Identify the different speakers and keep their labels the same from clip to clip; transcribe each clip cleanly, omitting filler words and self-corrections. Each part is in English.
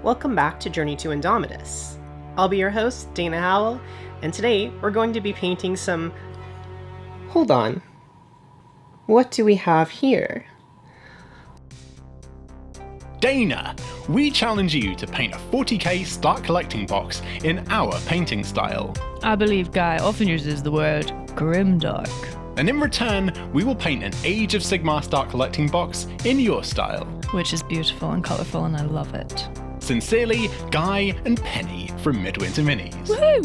Speaker 1: Welcome back to Journey to Indomitus. I'll be your host, Dana Howell, and today we're going to be painting some... Hold on. What do we have here?
Speaker 2: Dana, we challenge you to paint a 40k start collecting box in our painting style.
Speaker 3: I believe Guy often uses the word Grimdark.
Speaker 2: And in return, we will paint an Age of Sigmar start collecting box in your style.
Speaker 3: Which is beautiful and colourful and I love it.
Speaker 2: Sincerely, Guy and Penny from Midwinter Minis.
Speaker 3: Woohoo!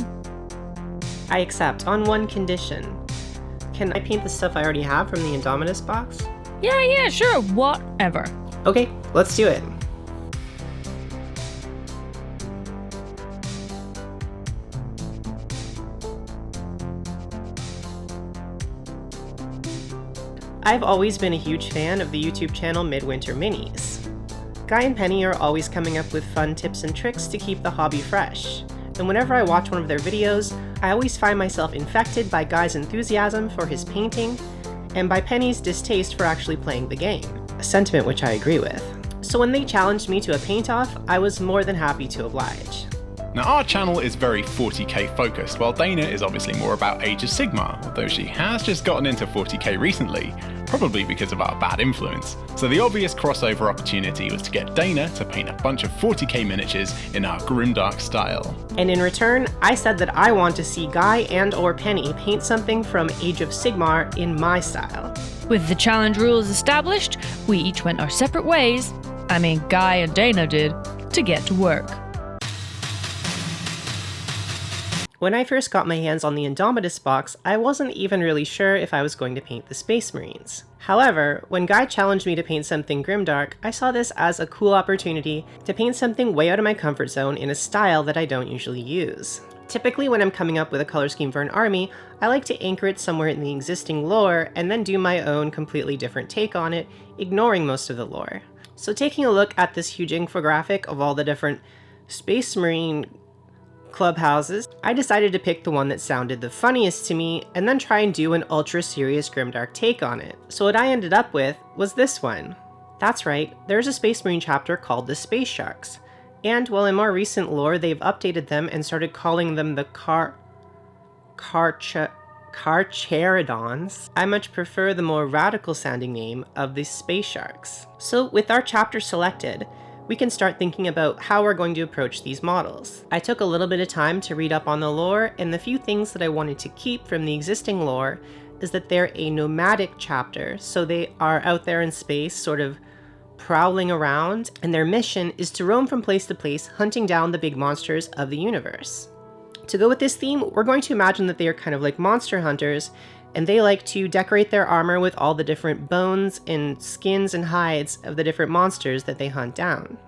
Speaker 1: I accept, on one condition. Can I paint the stuff I already have from the Indomitus box?
Speaker 3: Yeah, sure, whatever.
Speaker 1: Okay, let's do it. I've always been a huge fan of the YouTube channel Midwinter Minis. Guy and Penny are always coming up with fun tips and tricks to keep the hobby fresh, and whenever I watch one of their videos, I always find myself infected by Guy's enthusiasm for his painting, and by Penny's distaste for actually playing the game, a sentiment which I agree with. So when they challenged me to a paint-off, I was more than happy to oblige.
Speaker 2: Now our channel is very 40k focused, while Dana is obviously more about Age of Sigmar, although she has just gotten into 40k recently, probably because of our bad influence. So the obvious crossover opportunity was to get Dana to paint a bunch of 40k miniatures in our Grimdark style.
Speaker 1: And in return, I said that I want to see Guy and or Penny paint something from Age of Sigmar in my style.
Speaker 3: With the challenge rules established, we each went our separate ways, Guy and Dana did, to get to work.
Speaker 1: When I first got my hands on the Indomitus box, I wasn't even really sure if I was going to paint the Space Marines. However, when Guy challenged me to paint something grimdark, I saw this as a cool opportunity to paint something way out of my comfort zone in a style that I don't usually use. Typically when I'm coming up with a color scheme for an army, I like to anchor it somewhere in the existing lore and then do my own completely different take on it, ignoring most of the lore. So taking a look at this huge infographic of all the different Space Marine clubhouses, I decided to pick the one that sounded the funniest to me and then try and do an ultra serious grimdark take on it. So what I ended up with was this one. That's right, there's a Space Marine chapter called the Space Sharks. And while in more recent lore they've updated them and started calling them the Carcharodons, I much prefer the more radical sounding name of the Space Sharks. So with our chapter selected, we can start thinking about how we're going to approach these models. I took a little bit of time to read up on the lore, and the few things that I wanted to keep from the existing lore is that they're a nomadic chapter, so they are out there in space, sort of prowling around, and their mission is to roam from place to place, hunting down the big monsters of the universe. To go with this theme, we're going to imagine that they are kind of like monster hunters, and they like to decorate their armor with all the different bones and skins and hides of the different monsters that they hunt down.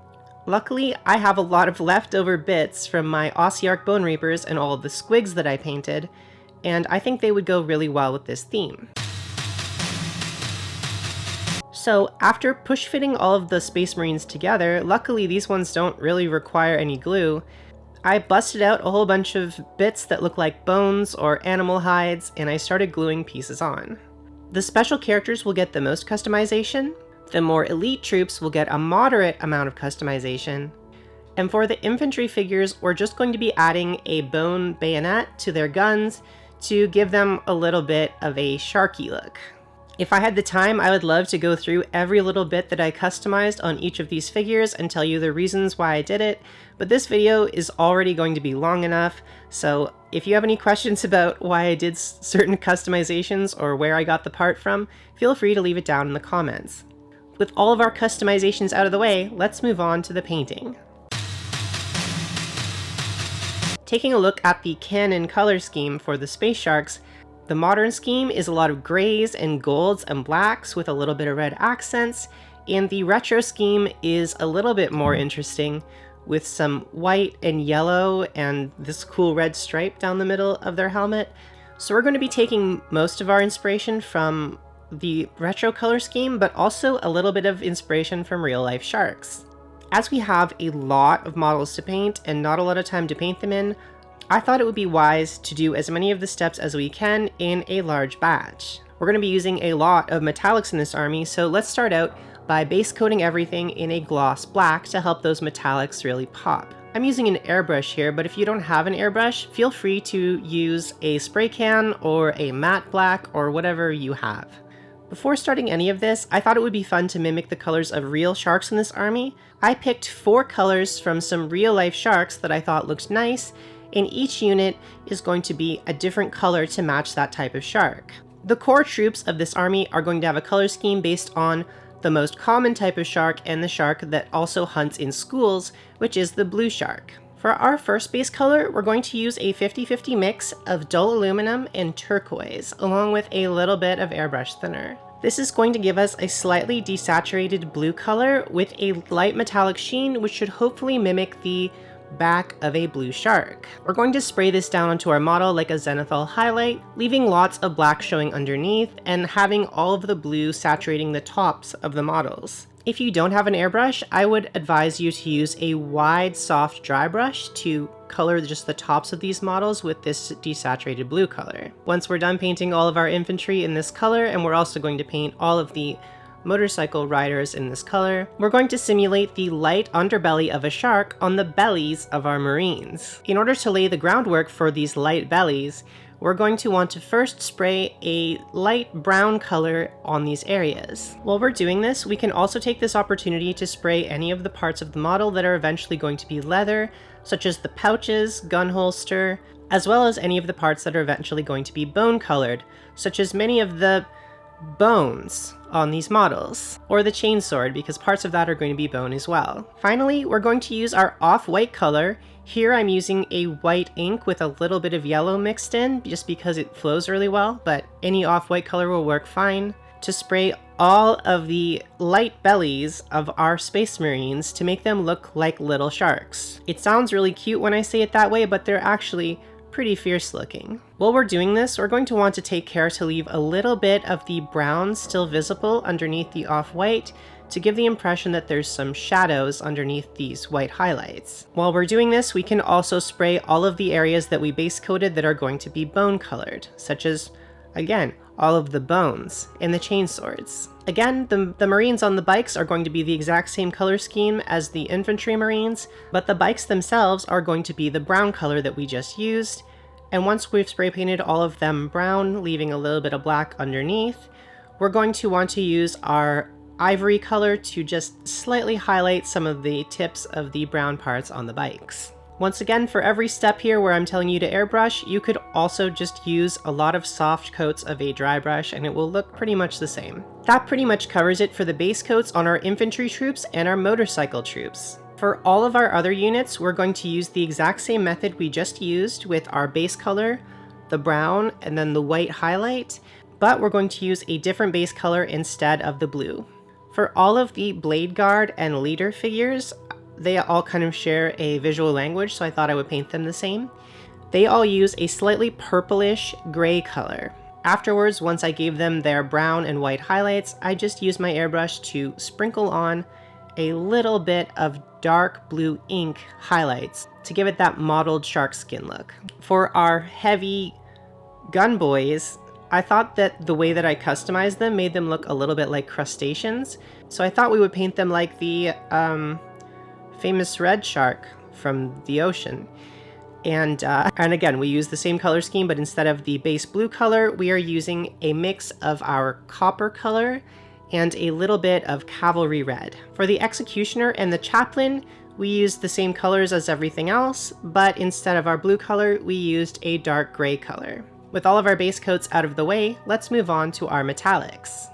Speaker 1: Luckily, I have a lot of leftover bits from my Ossiarch Bone Reapers and all of the squigs that I painted, and I think they would go really well with this theme. So after push fitting all of the Space Marines together, luckily these ones don't really require any glue, I busted out a whole bunch of bits that look like bones or animal hides, and I started gluing pieces on. The special characters will get the most customization, the more elite troops will get a moderate amount of customization, and for the infantry figures, we're just going to be adding a bone bayonet to their guns to give them a little bit of a sharky look. If I had the time, I would love to go through every little bit that I customized on each of these figures and tell you the reasons why I did it, but this video is already going to be long enough, so if you have any questions about why I did certain customizations or where I got the part from, feel free to leave it down in the comments. With all of our customizations out of the way, let's move on to the painting. Taking a look at the canon color scheme for the Space Sharks, the modern scheme is a lot of grays and golds and blacks with a little bit of red accents, and the retro scheme is a little bit more interesting with some white and yellow and this cool red stripe down the middle of their helmet. So we're going to be taking most of our inspiration from the retro color scheme, but also a little bit of inspiration from real life sharks. As we have a lot of models to paint and not a lot of time to paint them in, I thought it would be wise to do as many of the steps as we can in a large batch. We're going to be using a lot of metallics in this army, so let's start out by base coating everything in a gloss black to help those metallics really pop. I'm using an airbrush here, but if you don't have an airbrush, feel free to use a spray can or a matte black or whatever you have. Before starting any of this, I thought it would be fun to mimic the colors of real sharks in this army. I picked 4 colors from some real life sharks that I thought looked nice, and each unit is going to be a different color to match that type of shark. The core troops of this army are going to have a color scheme based on the most common type of shark and the shark that also hunts in schools, which is the blue shark. For our first base color, we're going to use a 50-50 mix of dull aluminum and turquoise, along with a little bit of airbrush thinner. This is going to give us a slightly desaturated blue color with a light metallic sheen, which should hopefully mimic the back of a blue shark. We're going to spray this down onto our model like a zenithal highlight, leaving lots of black showing underneath and having all of the blue saturating the tops of the models. If you don't have an airbrush, I would advise you to use a wide, soft dry brush to color just the tops of these models with this desaturated blue color. Once we're done painting all of our infantry in this color, and we're also going to paint all of the motorcycle riders in this color, we're going to simulate the light underbelly of a shark on the bellies of our marines. In order to lay the groundwork for these light bellies, we're going to want to first spray a light brown color on these areas. While we're doing this, we can also take this opportunity to spray any of the parts of the model that are eventually going to be leather, such as the pouches, gun holster, as well as any of the parts that are eventually going to be bone colored, such as many of the bones on these models, or the chainsword, because parts of that are going to be bone as well. Finally, we're going to use our off-white color. Here I'm using a white ink with a little bit of yellow mixed in, just because it flows really well, but any off-white color will work fine, to spray all of the light bellies of our space marines to make them look like little sharks. It sounds really cute when I say it that way, but they're actually pretty fierce looking. While we're doing this, we're going to want to take care to leave a little bit of the brown still visible underneath the off-white to give the impression that there's some shadows underneath these white highlights. While we're doing this, we can also spray all of the areas that we base coated that are going to be bone colored, such as, again, all of the bones and the chainswords. Again, the marines on the bikes are going to be the exact same color scheme as the infantry marines, but the bikes themselves are going to be the brown color that we just used. And once we've spray painted all of them brown, leaving a little bit of black underneath, we're going to want to use our ivory color to just slightly highlight some of the tips of the brown parts on the bikes. Once again, for every step here where I'm telling you to airbrush, you could also just use a lot of soft coats of a dry brush and it will look pretty much the same. That pretty much covers it for the base coats on our infantry troops and our motorcycle troops. For all of our other units, we're going to use the exact same method we just used with our base color, the brown, and then the white highlight, but we're going to use a different base color instead of the blue. For all of the blade guard and leader figures, they all kind of share a visual language, so I thought I would paint them the same. They all use a slightly purplish gray color. Afterwards, once I gave them their brown and white highlights, I just used my airbrush to sprinkle on a little bit of dark blue ink highlights to give it that mottled shark skin look. For our heavy gun boys, I thought that the way that I customized them made them look a little bit like crustaceans, so I thought we would paint them like the famous red shark from the ocean. And again, we use the same color scheme, but instead of the base blue color, we are using a mix of our copper color and a little bit of cavalry red. For the executioner and the chaplain, we used the same colors as everything else, but instead of our blue color, we used a dark gray color. With all of our base coats out of the way, let's move on to our metallics.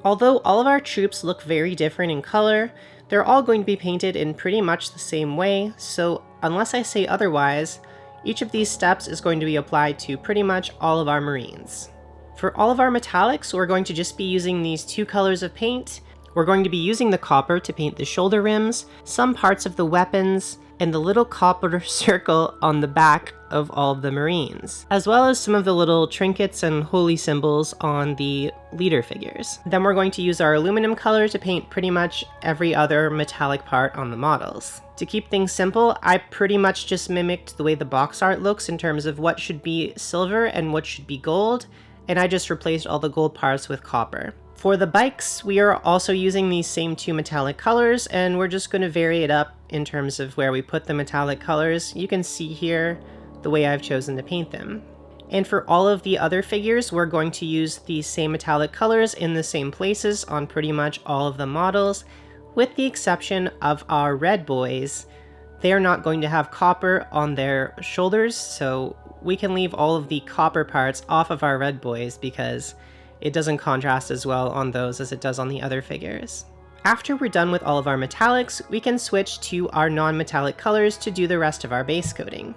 Speaker 1: Although all of our troops look very different in color, they're all going to be painted in pretty much the same way, so unless I say otherwise, each of these steps is going to be applied to pretty much all of our marines. For all of our metallics, we're going to just be using these 2 colors of paint. We're going to be using the copper to paint the shoulder rims, some parts of the weapons, and the little copper circle on the back of all of the marines, as well as some of the little trinkets and holy symbols on the leader figures. Then we're going to use our aluminum color to paint pretty much every other metallic part on the models. To keep things simple, I pretty much just mimicked the way the box art looks in terms of what should be silver and what should be gold, and I just replaced all the gold parts with copper. For the bikes, we are also using these same two metallic colors, and we're just going to vary it up in terms of where we put the metallic colors. You can see here the way I've chosen to paint them. And for all of the other figures, we're going to use these same metallic colors in the same places on pretty much all of the models, with the exception of our red boys. They are not going to have copper on their shoulders, so we can leave all of the copper parts off of our red boys because it doesn't contrast as well on those as it does on the other figures. After we're done with all of our metallics, we can switch to our non-metallic colors to do the rest of our base coating.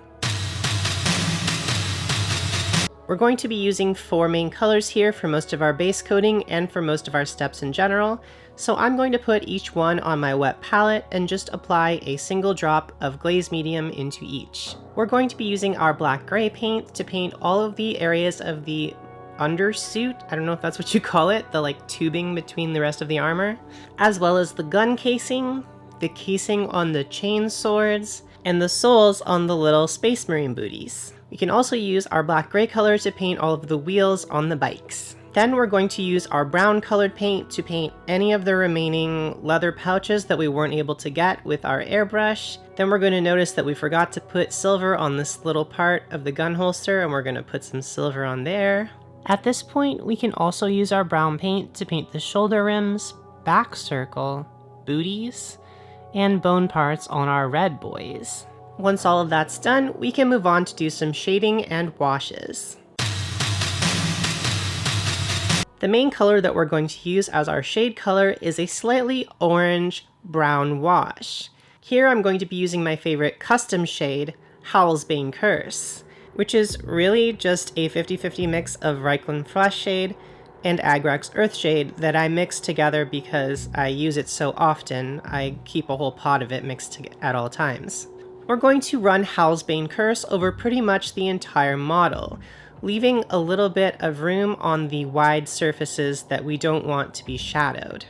Speaker 1: We're going to be using 4 main colors here for most of our base coating and for most of our steps in general, so I'm going to put each one on my wet palette and just apply a single drop of glaze medium into each. We're going to be using our black gray paint to paint all of the areas of the undersuit, I don't know if that's what you call it, the like tubing between the rest of the armor, as well as the gun casing, the casing on the chain swords, and the soles on the little Space Marine booties. We can also use our black gray color to paint all of the wheels on the bikes. Then we're going to use our brown colored paint to paint any of the remaining leather pouches that we weren't able to get with our airbrush. Then we're going to notice that we forgot to put silver on this little part of the gun holster, and we're going to put some silver on there. At this point, we can also use our brown paint to paint the shoulder rims, back circle, booties, and bone parts on our red boys. Once all of that's done, we can move on to do some shading and washes. The main color that we're going to use as our shade color is a slightly orange-brown wash. Here I'm going to be using my favorite custom shade, Howl's Bane Curse, which is really just a 50-50 mix of Reikland Fleshshade and Aggrax Earthshade that I mix together because I use it so often. I keep a whole pot of it mixed at all times. We're going to run Howl's Bane Curse over pretty much the entire model, leaving a little bit of room on the wide surfaces that we don't want to be shadowed,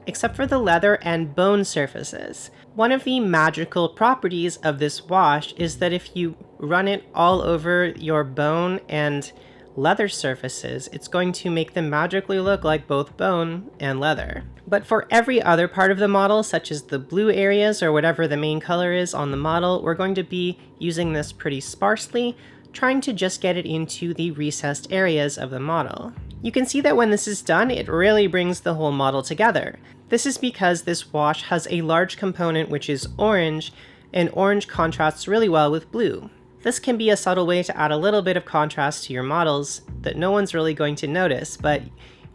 Speaker 1: except for the leather and bone surfaces. One of the magical properties of this wash is that if you run it all over your bone and leather surfaces, it's going to make them magically look like both bone and leather. But for every other part of the model, such as the blue areas or whatever the main color is on the model, we're going to be using this pretty sparsely, trying to just get it into the recessed areas of the model. You can see that when this is done, it really brings the whole model together. This is because this wash has a large component which is orange, and orange contrasts really well with blue. This can be a subtle way to add a little bit of contrast to your models that no one's really going to notice, but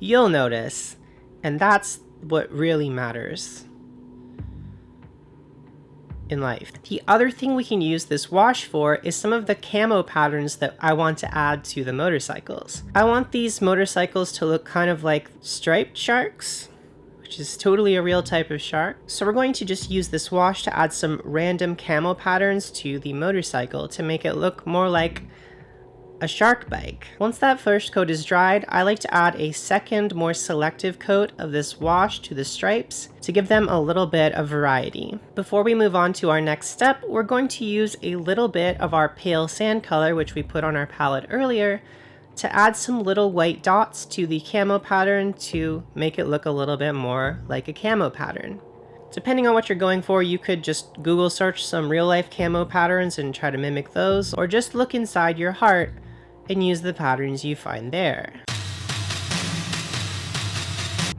Speaker 1: you'll notice, and that's what really matters in life. The other thing we can use this wash for is some of the camo patterns that I want to add to the motorcycles. I want these motorcycles to look kind of like striped sharks, which is totally a real type of shark. So we're going to just use this wash to add some random camo patterns to the motorcycle to make it look more like a shark bike. Once that first coat is dried, I like to add a second, more selective coat of this wash to the stripes to give them a little bit of variety. Before we move on to our next step, we're going to use a little bit of our pale sand color, which we put on our palette earlier, to add some little white dots to the camo pattern to make it look a little bit more like a camo pattern. Depending on what you're going for, you could just Google search some real life camo patterns and try to mimic those, or just look inside your heart and use the patterns you find there.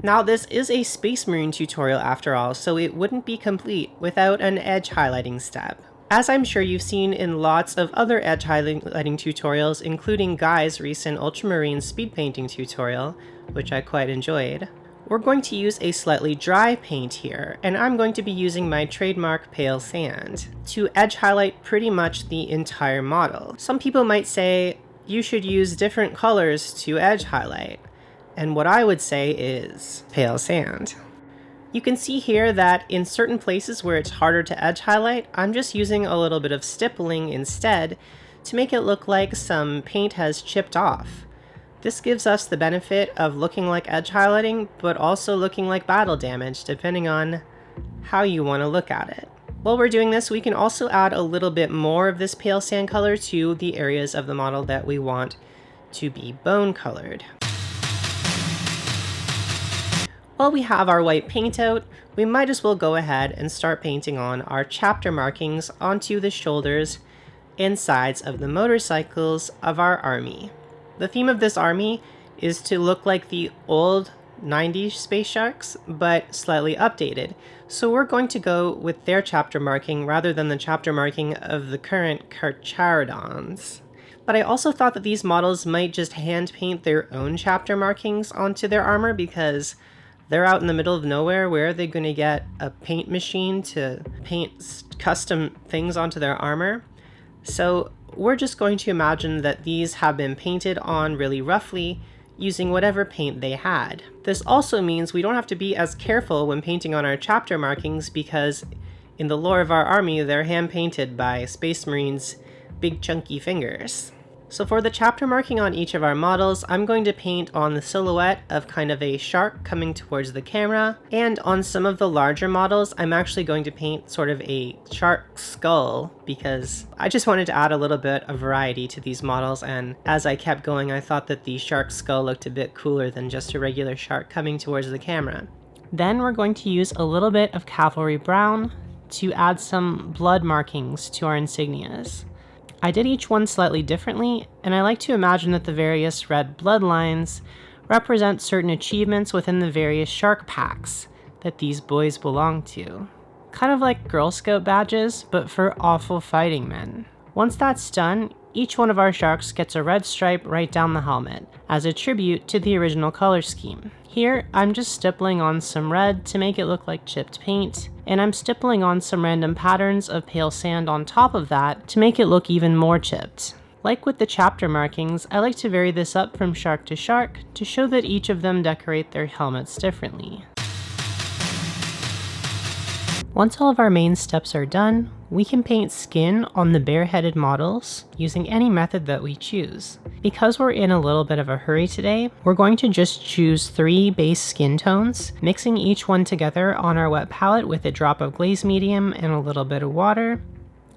Speaker 1: Now this is a Space Marine tutorial after all, so it wouldn't be complete without an edge highlighting step. As I'm sure you've seen in lots of other edge highlighting tutorials, including Guy's recent Ultramarine speed painting tutorial, which I quite enjoyed, we're going to use a slightly dry paint here, and I'm going to be using my trademark pale sand to edge highlight pretty much the entire model. Some people might say you should use different colors to edge highlight, and what I would say is pale sand. You can see here that in certain places where it's harder to edge highlight, I'm just using a little bit of stippling instead to make it look like some paint has chipped off. This gives us the benefit of looking like edge highlighting, but also looking like battle damage, depending on how you want to look at it. While we're doing this, we can also add a little bit more of this pale sand color to the areas of the model that we want to be bone colored. While we have our white paint out, we might as well go ahead and start painting on our chapter markings onto the shoulders and sides of the motorcycles of our army. The theme of this army is to look like the old 90s space sharks, but slightly updated. So we're going to go with their chapter marking rather than the chapter marking of the current Carcharodons. But I also thought that these models might just hand paint their own chapter markings onto their armor because they're out in the middle of nowhere. Where are they going to get a paint machine to paint custom things onto their armor? So we're just going to imagine that these have been painted on really roughly using whatever paint they had. This also means we don't have to be as careful when painting on our chapter markings because in the lore of our army, they're hand painted by Space Marines' big chunky fingers. So for the chapter marking on each of our models, I'm going to paint on the silhouette of kind of a shark coming towards the camera, and on some of the larger models, I'm actually going to paint sort of a shark skull because I just wanted to add a little bit of variety to these models, and as I kept going, I thought that the shark skull looked a bit cooler than just a regular shark coming towards the camera. Then we're going to use a little bit of cavalry brown to add some blood markings to our insignias. I did each one slightly differently, and I like to imagine that the various red bloodlines represent certain achievements within the various shark packs that these boys belong to. Kind of like Girl Scout badges, but for awful fighting men. Once that's done, each one of our sharks gets a red stripe right down the helmet, as a tribute to the original color scheme. Here, I'm just stippling on some red to make it look like chipped paint, and I'm stippling on some random patterns of pale sand on top of that to make it look even more chipped. Like with the chapter markings, I like to vary this up from shark to show that each of them decorate their helmets differently. Once all of our main steps are done, we can paint skin on the bareheaded models using any method that we choose. Because we're in a little bit of a hurry today, we're going to just choose 3 base skin tones, mixing each one together on our wet palette with a drop of glaze medium and a little bit of water.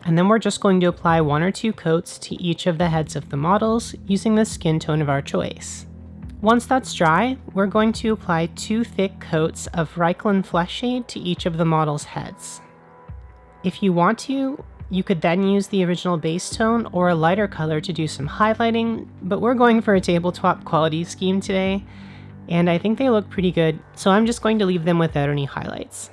Speaker 1: And then we're just going to apply 1 or 2 coats to each of the heads of the models using the skin tone of our choice. Once that's dry, we're going to apply 2 thick coats of Reikland Fleshshade to each of the models' heads. If you want to, you could then use the original base tone or a lighter color to do some highlighting, but we're going for a tabletop quality scheme today, and I think they look pretty good, so I'm just going to leave them without any highlights.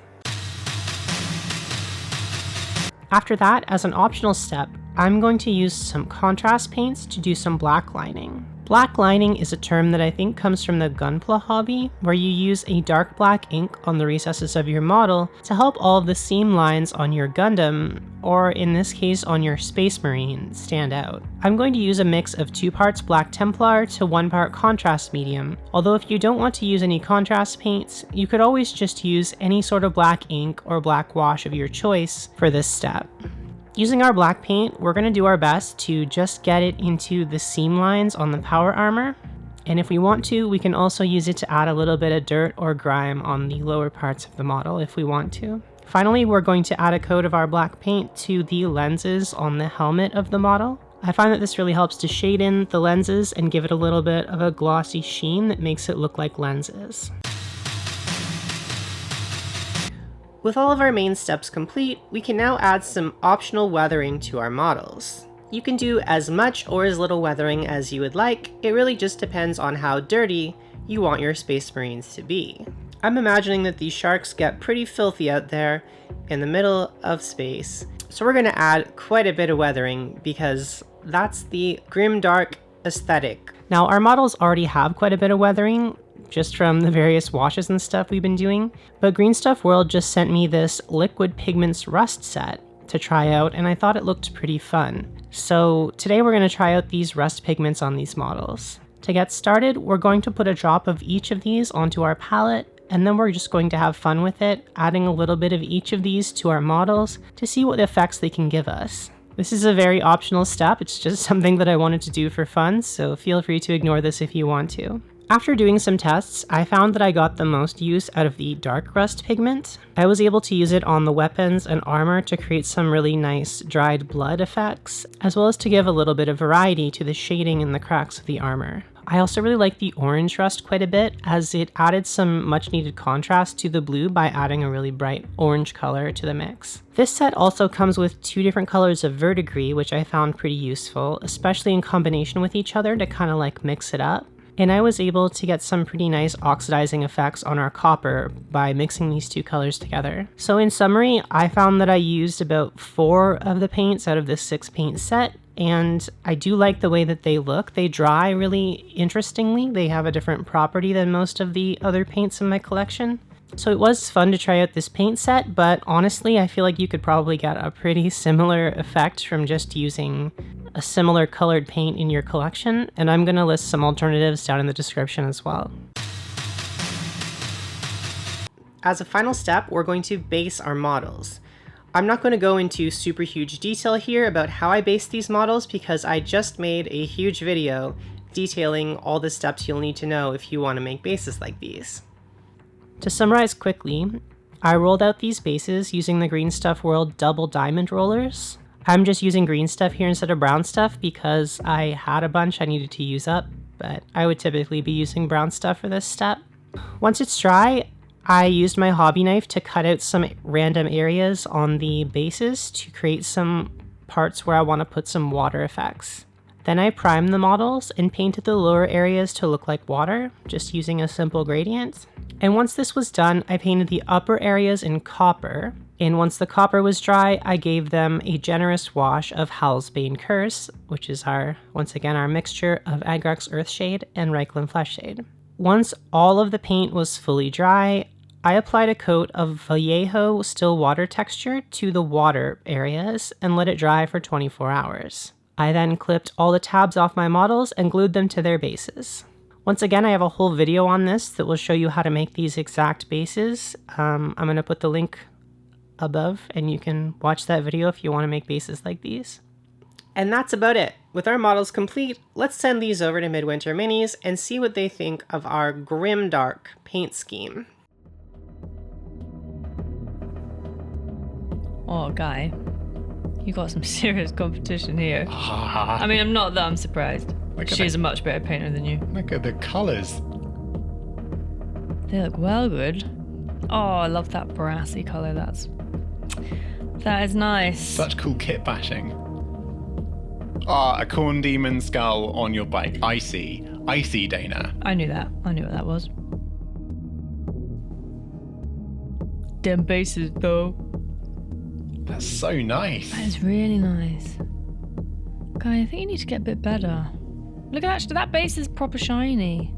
Speaker 1: After that, as an optional step, I'm going to use some contrast paints to do some black lining. Black lining is a term that I think comes from the Gunpla hobby, where you use a dark black ink on the recesses of your model to help all of the seam lines on your Gundam, or in this case on your Space Marine, stand out. I'm going to use a mix of 2 parts black Templar to 1 part contrast medium, although if you don't want to use any contrast paints, you could always just use any sort of black ink or black wash of your choice for this step. Using our black paint, we're going to do our best to just get it into the seam lines on the power armor, and if we want to, we can also use it to add a little bit of dirt or grime on the lower parts of the model if we want to. Finally, we're going to add a coat of our black paint to the lenses on the helmet of the model. I find that this really helps to shade in the lenses and give it a little bit of a glossy sheen that makes it look like lenses. With all of our main steps complete, we can now add some optional weathering to our models. You can do as much or as little weathering as you would like, it really just depends on how dirty you want your Space Marines to be. I'm imagining that these sharks get pretty filthy out there in the middle of space, so we're going to add quite a bit of weathering because that's the Grimdark aesthetic. Now our models already have quite a bit of weathering, just from the various washes and stuff we've been doing, but Green Stuff World just sent me this liquid pigments rust set to try out, and I thought it looked pretty fun. So today we're going to try out these rust pigments on these models. To get started, we're going to put a drop of each of these onto our palette, and then we're just going to have fun with it, adding a little bit of each of these to our models to see what effects they can give us. This is a very optional step, it's just something that I wanted to do for fun, so feel free to ignore this if you want to. After doing some tests, I found that I got the most use out of the dark rust pigment. I was able to use it on the weapons and armor to create some really nice dried blood effects, as well as to give a little bit of variety to the shading and the cracks of the armor. I also really like the orange rust quite a bit, as it added some much needed contrast to the blue by adding a really bright orange color to the mix. This set also comes with 2 different colors of verdigris, which I found pretty useful, especially in combination with each other to kind of like mix it up. And I was able to get some pretty nice oxidizing effects on our copper by mixing these 2 colors together. So in summary, I found that I used about 4 of the paints out of this 6 paint set, and I do like the way that they look. They dry really interestingly. They have a different property than most of the other paints in my collection. So it was fun to try out this paint set, but honestly, I feel like you could probably get a pretty similar effect from just using a similar colored paint in your collection, and I'm going to list some alternatives down in the description as well. As a final step, we're going to base our models. I'm not going to go into super huge detail here about how I base these models because I just made a huge video detailing all the steps you'll need to know if you want to make bases like these. To summarize quickly, I rolled out these bases using the Green Stuff World double diamond rollers. I'm just using green stuff here instead of brown stuff because I had a bunch I needed to use up, but I would typically be using brown stuff for this step. Once it's dry, I used my hobby knife to cut out some random areas on the bases to create some parts where I want to put some water effects. Then I primed the models and painted the lower areas to look like water, just using a simple gradient. And once this was done, I painted the upper areas in copper. And once the copper was dry, I gave them a generous wash of Halsbane Curse, which is once again our mixture of Aggrax Earthshade and Reikland Fleshshade. Once all of the paint was fully dry, I applied a coat of Vallejo still water texture to the water areas and let it dry for 24 hours. I then clipped all the tabs off my models and glued them to their bases. Once again, I have a whole video on this that will show you how to make these exact bases. I'm going to put the link above and you can watch that video if you want to make bases like these. And that's about it. With our models complete, let's send these over to Midwinter Minis and see what they think of our Grimdark paint scheme.
Speaker 3: Oh, Guy, you got some serious competition here. I mean, I'm not that I'm surprised. She's a much better painter than you.
Speaker 2: Look at the colours.
Speaker 3: They look well good. Oh, I love that brassy colour. That is nice.
Speaker 2: Such cool kit bashing. A corn demon skull on your bike. I see, Dana.
Speaker 3: I knew that. I knew what that was. Them bases, though.
Speaker 2: That's so nice.
Speaker 3: That is really nice. Guy, I think you need to get a bit better. Look at that base is proper shiny.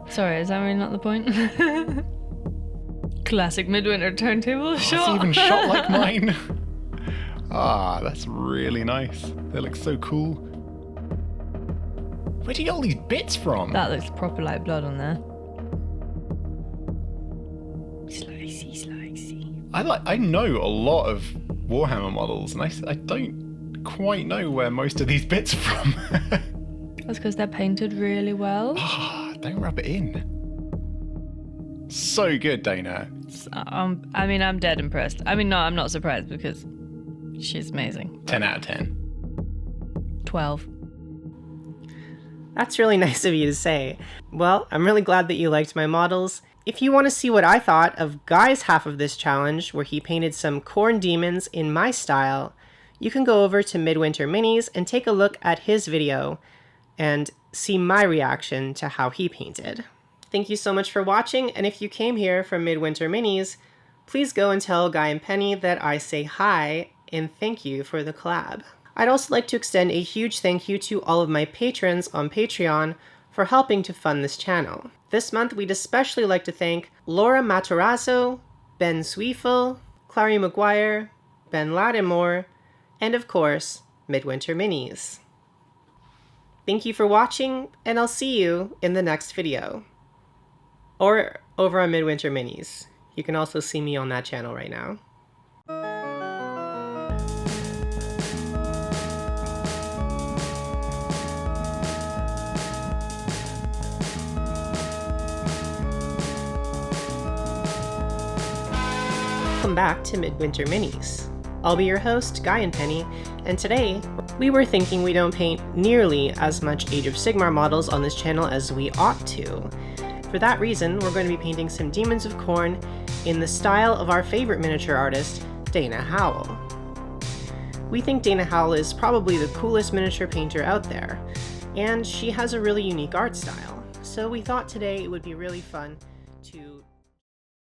Speaker 3: Sorry, is that really not the point? Classic Midwinter turntable shot.
Speaker 2: It's even shot like mine. That's really nice. They look so cool. Where do you get all these bits from?
Speaker 3: That looks proper like blood on there. Slicey.
Speaker 2: I know a lot of Warhammer models, and I don't quite know where most of these bits are from.
Speaker 3: That's because they're painted really well.
Speaker 2: Don't rub it in. So good, Dana.
Speaker 3: I mean, I'm dead impressed. I mean, no, I'm not surprised because she's amazing.
Speaker 2: 10 out of 10.
Speaker 3: 12.
Speaker 1: That's really nice of you to say. Well, I'm really glad that you liked my models. If you want to see what I thought of Guy's half of this challenge, where he painted some corn demons in my style, you can go over to Midwinter Minis and take a look at his video and see my reaction to how he painted. Thank you so much for watching, and if you came here from Midwinter Minis, please go and tell Guy and Penny that I say hi and thank you for the collab. I'd also like to extend a huge thank you to all of my patrons on Patreon for helping to fund this channel. This month, we'd especially like to thank Laura Matarazzo, Ben Sweefel, Clary McGuire, Ben Lattimore, and of course, Midwinter Minis. Thank you for watching, and I'll see you in the next video. Or over on Midwinter Minis. You can also see me on that channel right now. Welcome back to Midwinter Minis. I'll be your host, Guy and Penny, and today we were thinking we don't paint nearly as much Age of Sigmar models on this channel as we ought to. For that reason, we're going to be painting some Demons of Khorne in the style of our favorite miniature artist, Dana Howell. We think Dana Howell is probably the coolest miniature painter out there, and she has a really unique art style, so we thought today it would be really fun to